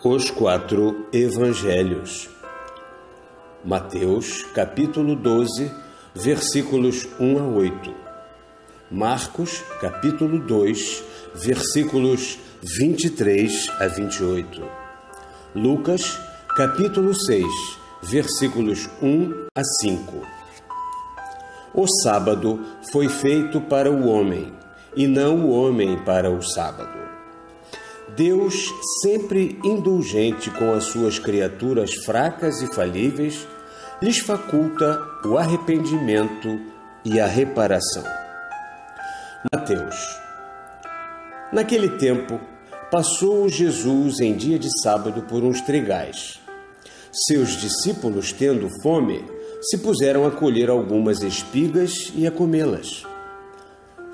Os quatro Evangelhos. Mateus, capítulo 12, versículos 1 a 8. Marcos, capítulo 2, versículos 23 a 28. Lucas, capítulo 6, versículos 1 a 5. O sábado foi feito para o homem, e não o homem para o sábado. Deus, sempre indulgente com as suas criaturas fracas e falíveis, lhes faculta o arrependimento e a reparação. Mateus. Naquele tempo, passou Jesus em dia de sábado por uns trigais. Seus discípulos, tendo fome, se puseram a colher algumas espigas e a comê-las.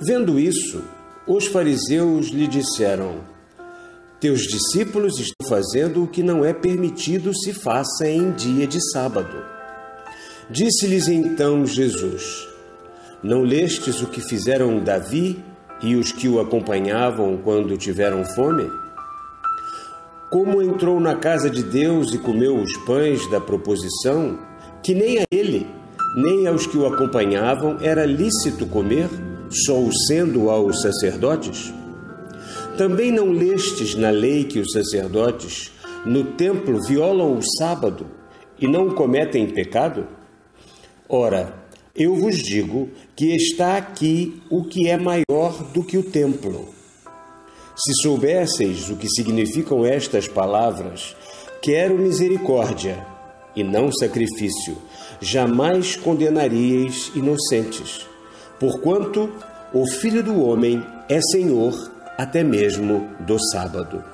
Vendo isso, os fariseus lhe disseram: Teus discípulos estão fazendo o que não é permitido se faça em dia de sábado. Disse-lhes então Jesus: Não lestes o que fizeram Davi e os que o acompanhavam quando tiveram fome? Como entrou na casa de Deus e comeu os pães da proposição, que nem a ele, nem aos que o acompanhavam era lícito comer, só o sendo aos sacerdotes? Também não lestes na lei que os sacerdotes no templo violam o sábado e não cometem pecado? Ora, eu vos digo que está aqui o que é maior do que o templo. Se soubesseis o que significam estas palavras, quero misericórdia e não sacrifício, jamais condenaríeis inocentes, porquanto o Filho do Homem é Senhor até mesmo do sábado.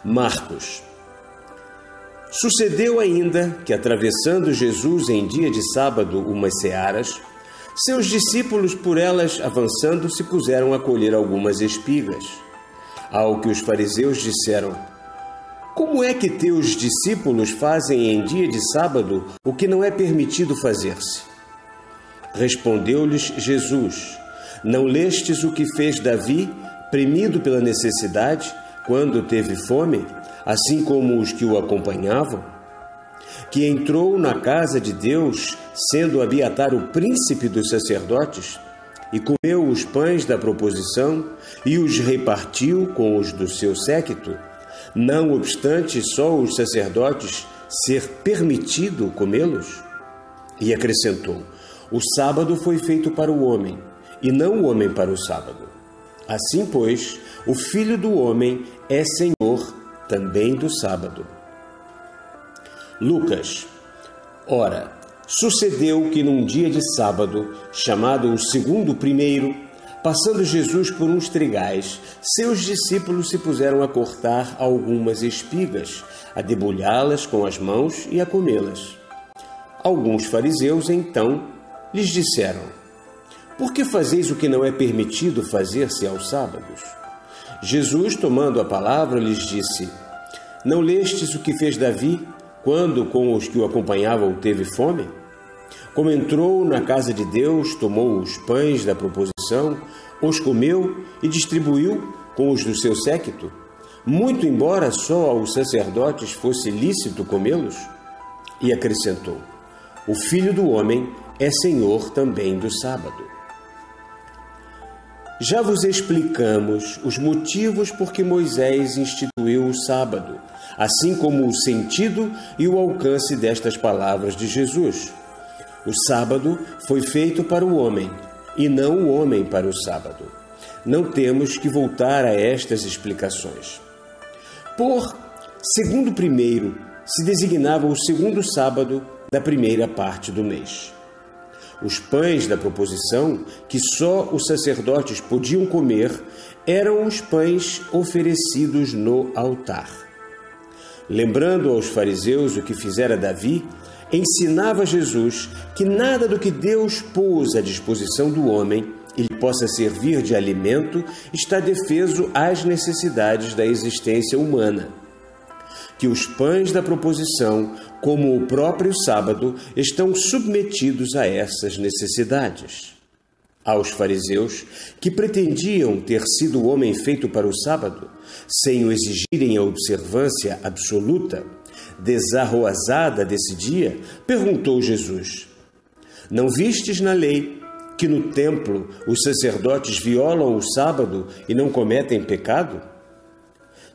Marcos. Sucedeu ainda que, atravessando Jesus em dia de sábado umas searas, seus discípulos, por elas avançando, se puseram a colher algumas espigas. Ao que os fariseus disseram: Como é que teus discípulos fazem em dia de sábado o que não é permitido fazer-se? Respondeu-lhes Jesus: Não lestes o que fez Davi, premido pela necessidade, quando teve fome, assim como os que o acompanhavam? Que entrou na casa de Deus, sendo Abiatar o príncipe dos sacerdotes, e comeu os pães da proposição e os repartiu com os do seu séquito, não obstante só os sacerdotes ser permitido comê-los? E acrescentou: O sábado foi feito para o homem, e não o homem para o sábado. Assim, pois, o Filho do Homem é Senhor também do sábado. Lucas. Ora, sucedeu que num dia de sábado, chamado o segundo primeiro, passando Jesus por uns trigais, seus discípulos se puseram a cortar algumas espigas, a debulhá-las com as mãos e a comê-las. Alguns fariseus, então, lhes disseram: Por que fazeis o que não é permitido fazer-se aos sábados? Jesus, tomando a palavra, lhes disse: Não lestes o que fez Davi, quando com os que o acompanhavam teve fome? Como entrou na casa de Deus, tomou os pães da proposição, os comeu e distribuiu com os do seu séquito, muito embora só aos sacerdotes fosse lícito comê-los? E acrescentou: O Filho do Homem é Senhor também do sábado. Já vos explicamos os motivos por que Moisés instituiu o sábado, assim como o sentido e o alcance destas palavras de Jesus. O sábado foi feito para o homem, e não o homem para o sábado. Não temos que voltar a estas explicações. Por segundo primeiro, se designava o segundo sábado da primeira parte do mês. Os pães da proposição, que só os sacerdotes podiam comer, eram os pães oferecidos no altar. Lembrando aos fariseus o que fizera Davi, ensinava Jesus que nada do que Deus pôs à disposição do homem e lhe possa servir de alimento está defeso às necessidades da existência humana. Que os pães da proposição, como o próprio sábado, estão submetidos a essas necessidades. Aos fariseus, que pretendiam ter sido o homem feito para o sábado, sem o exigirem a observância absoluta, desarroazada desse dia, perguntou Jesus: não vistes na lei que no templo os sacerdotes violam o sábado e não cometem pecado?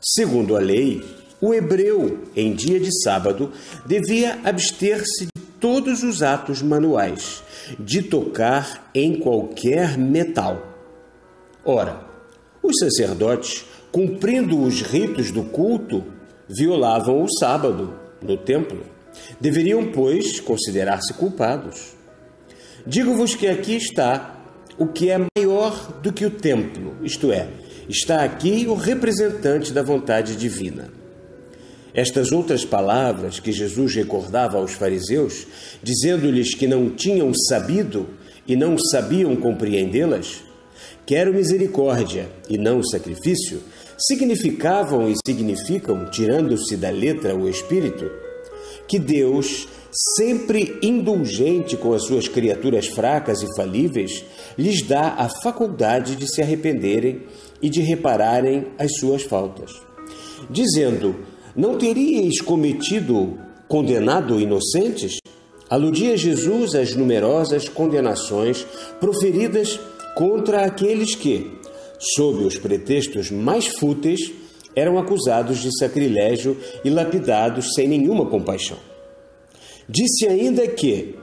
Segundo a lei, o hebreu, em dia de sábado, devia abster-se de todos os atos manuais, de tocar em qualquer metal. Ora, os sacerdotes, cumprindo os ritos do culto, violavam o sábado no templo. Deveriam, pois, considerar-se culpados. Digo-vos que aqui está o que é maior do que o templo, isto é, está aqui o representante da vontade divina. Estas outras palavras que Jesus recordava aos fariseus, dizendo-lhes que não tinham sabido e não sabiam compreendê-las, quero misericórdia e não sacrifício, significavam e significam, tirando-se da letra o espírito, que Deus, sempre indulgente com as suas criaturas fracas e falíveis, lhes dá a faculdade de se arrependerem e de repararem as suas faltas. Dizendo: não teríeis condenado inocentes? Aludia Jesus às numerosas condenações proferidas contra aqueles que, sob os pretextos mais fúteis, eram acusados de sacrilégio e lapidados sem nenhuma compaixão. Disse ainda que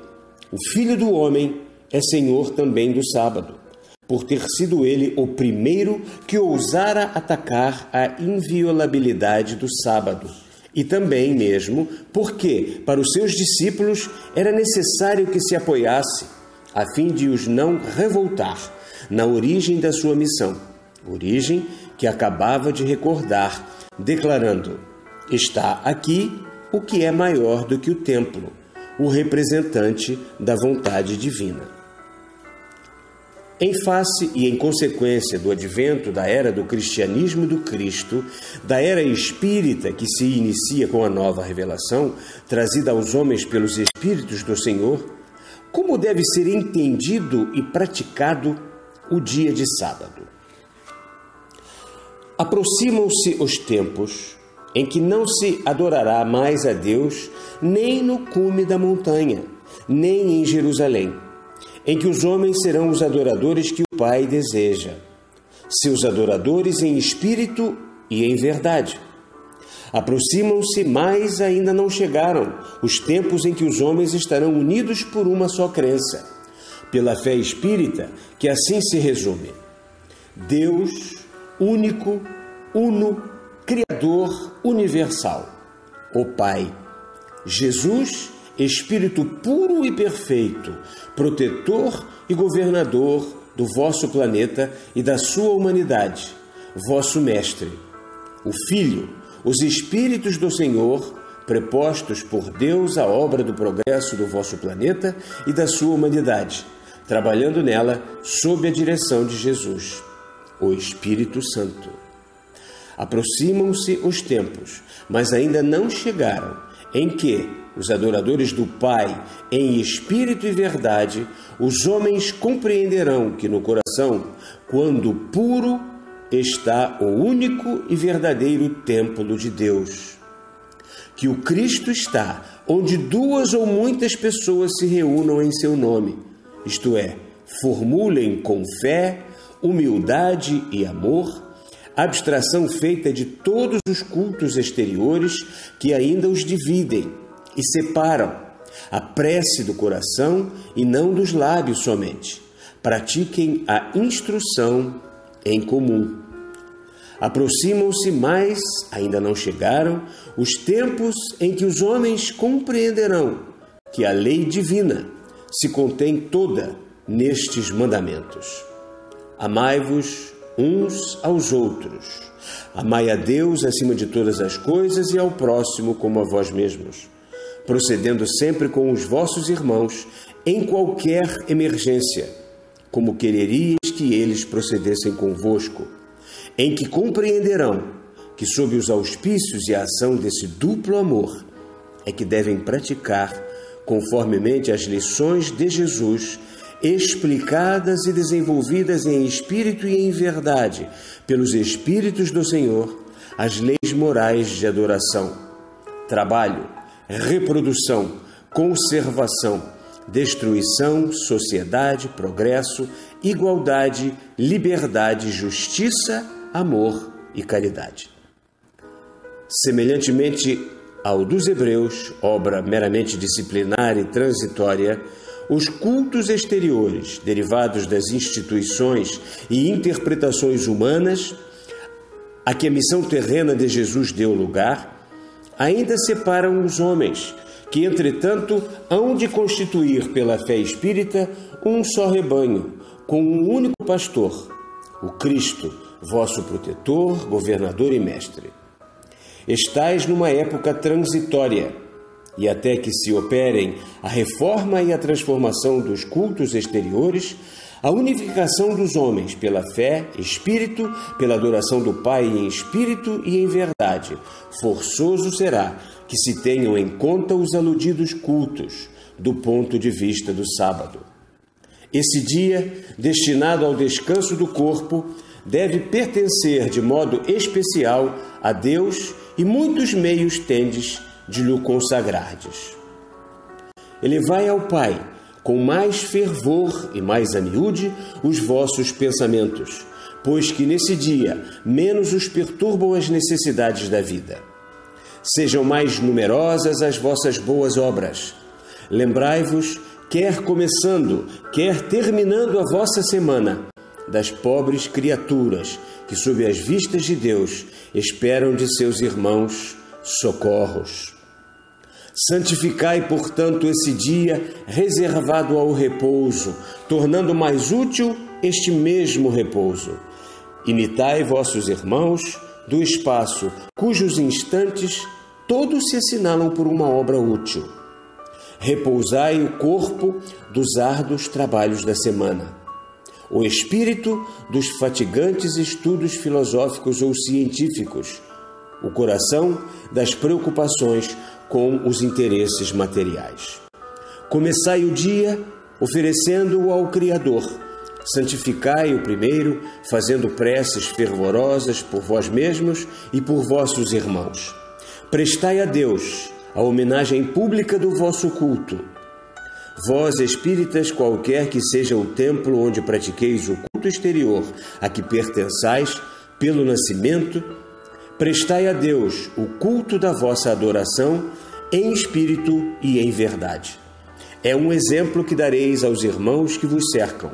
o Filho do Homem é Senhor também do sábado, por ter sido ele o primeiro que ousara atacar a inviolabilidade do sábado, e também mesmo porque, para os seus discípulos, era necessário que se apoiasse, a fim de os não revoltar, na origem da sua missão, origem que acabava de recordar, declarando: está aqui o que é maior do que o templo, o representante da vontade divina. Em face e em consequência do advento da era do cristianismo e do Cristo, da era espírita que se inicia com a nova revelação, trazida aos homens pelos Espíritos do Senhor, como deve ser entendido e praticado o dia de sábado? Aproximam-se os tempos em que não se adorará mais a Deus nem no cume da montanha, nem em Jerusalém, em que os homens serão os adoradores que o Pai deseja, seus adoradores em espírito e em verdade. Aproximam-se, mas ainda não chegaram, os tempos em que os homens estarão unidos por uma só crença, pela fé espírita, que assim se resume: Deus, único, uno, Criador universal, o Pai, Jesus, Espírito puro e perfeito, protetor e governador do vosso planeta e da sua humanidade, vosso Mestre, o Filho, os Espíritos do Senhor, prepostos por Deus à obra do progresso do vosso planeta e da sua humanidade, trabalhando nela sob a direção de Jesus, o Espírito Santo. Aproximam-se os tempos, mas ainda não chegaram, em que os adoradores do Pai, em espírito e verdade, os homens compreenderão que no coração, quando puro, está o único e verdadeiro templo de Deus. Que o Cristo está onde duas ou muitas pessoas se reúnam em seu nome, isto é, formulem com fé, humildade e amor, abstração feita de todos os cultos exteriores que ainda os dividem e separam, a prece do coração e não dos lábios somente. Pratiquem a instrução em comum. Aproximam-se, mas ainda não chegaram, os tempos em que os homens compreenderão que a lei divina se contém toda nestes mandamentos. Amai-vos uns aos outros. Amai a Deus acima de todas as coisas e ao próximo como a vós mesmos, procedendo sempre com os vossos irmãos em qualquer emergência, como quereríeis que eles procedessem convosco, em que compreenderão que sob os auspícios e a ação desse duplo amor é que devem praticar, conformemente às lições de Jesus, explicadas e desenvolvidas em espírito e em verdade, pelos Espíritos do Senhor, as leis morais de adoração, trabalho, reprodução, conservação, destruição, sociedade, progresso, igualdade, liberdade, justiça, amor e caridade. Semelhantemente ao dos Hebreus, obra meramente disciplinar e transitória, os cultos exteriores, derivados das instituições e interpretações humanas, a que a missão terrena de Jesus deu lugar, ainda separam os homens, que, entretanto, hão de constituir pela fé espírita um só rebanho, com um único pastor, o Cristo, vosso protetor, governador e mestre. Estais numa época transitória, e até que se operem a reforma e a transformação dos cultos exteriores, a unificação dos homens pela fé, espírito, pela adoração do Pai em espírito e em verdade, forçoso será que se tenham em conta os aludidos cultos, do ponto de vista do sábado. Esse dia, destinado ao descanso do corpo, deve pertencer de modo especial a Deus, e muitos meios tendes de lhe consagrardes. Elevai ao Pai, com mais fervor e mais a miúde, os vossos pensamentos, pois que nesse dia menos os perturbam as necessidades da vida. Sejam mais numerosas as vossas boas obras. Lembrai-vos, quer começando, quer terminando a vossa semana, das pobres criaturas que, sob as vistas de Deus, esperam de seus irmãos socorros. Santificai, portanto, esse dia reservado ao repouso, tornando mais útil este mesmo repouso. Imitai vossos irmãos do espaço, cujos instantes todos se assinalam por uma obra útil. Repousai o corpo dos árduos trabalhos da semana, o espírito dos fatigantes estudos filosóficos ou científicos, o coração das preocupações com os interesses materiais. Começai o dia oferecendo-o ao Criador. Santificai-o primeiro, fazendo preces fervorosas por vós mesmos e por vossos irmãos. Prestai a Deus a homenagem pública do vosso culto. Vós, espíritas, qualquer que seja o templo onde pratiqueis o culto exterior a que pertençais pelo nascimento, prestai a Deus o culto da vossa adoração em espírito e em verdade. É um exemplo que dareis aos irmãos que vos cercam,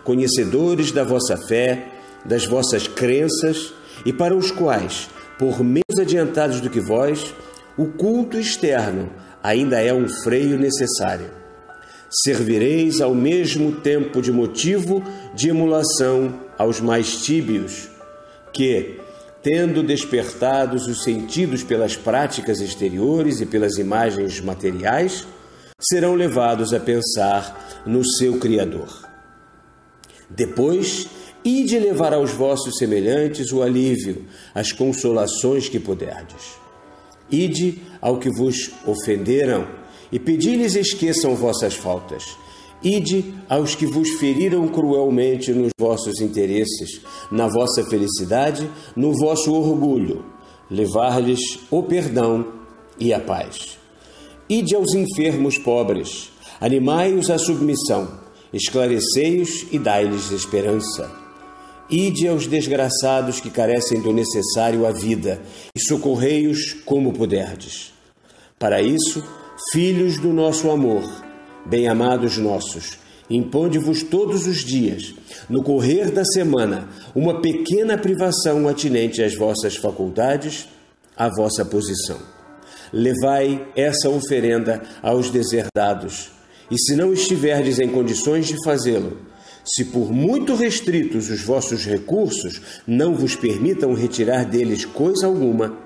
conhecedores da vossa fé, das vossas crenças, e para os quais, por menos adiantados do que vós, o culto externo ainda é um freio necessário. Servireis ao mesmo tempo de motivo de emulação aos mais tíbios, que, tendo despertados os sentidos pelas práticas exteriores e pelas imagens materiais, serão levados a pensar no seu Criador. Depois, ide levar aos vossos semelhantes o alívio, as consolações que puderdes. Ide ao que vos ofenderam, e pedi-lhes esqueçam vossas faltas. Ide aos que vos feriram cruelmente nos vossos interesses, na vossa felicidade, no vosso orgulho, levar-lhes o perdão e a paz. Ide aos enfermos pobres, animai-os à submissão, esclarecei-os e dai-lhes esperança. Ide aos desgraçados que carecem do necessário à vida, e socorrei-os como puderdes. Para isso, filhos do nosso amor, bem-amados nossos, imponde-vos todos os dias, no correr da semana, uma pequena privação atinente às vossas faculdades, à vossa posição. Levai essa oferenda aos deserdados, e se não estiverdes em condições de fazê-lo, se por muito restritos os vossos recursos não vos permitam retirar deles coisa alguma,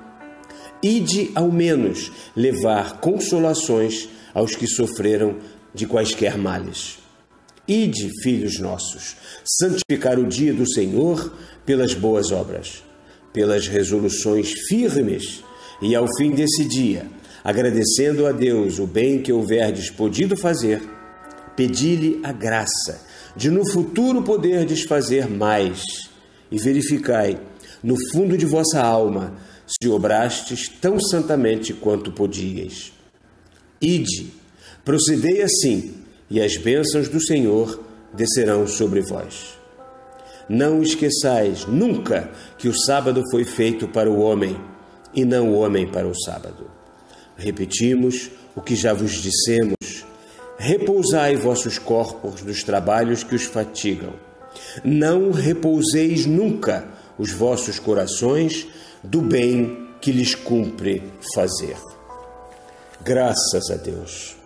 ide ao menos levar consolações aos que sofreram de quaisquer males. Ide, filhos nossos, santificar o dia do Senhor pelas boas obras, pelas resoluções firmes, e ao fim desse dia, agradecendo a Deus o bem que houverdes podido fazer, pedi-lhe a graça de no futuro poderdes fazer mais, e verificai, no fundo de vossa alma, se obrastes tão santamente quanto podíeis. Ide, procedei assim, e as bênçãos do Senhor descerão sobre vós. Não esqueçais nunca que o sábado foi feito para o homem, e não o homem para o sábado. Repetimos o que já vos dissemos: repousai vossos corpos dos trabalhos que os fatigam. Não repouseis nunca os vossos corações do bem que lhes cumpre fazer. Graças a Deus.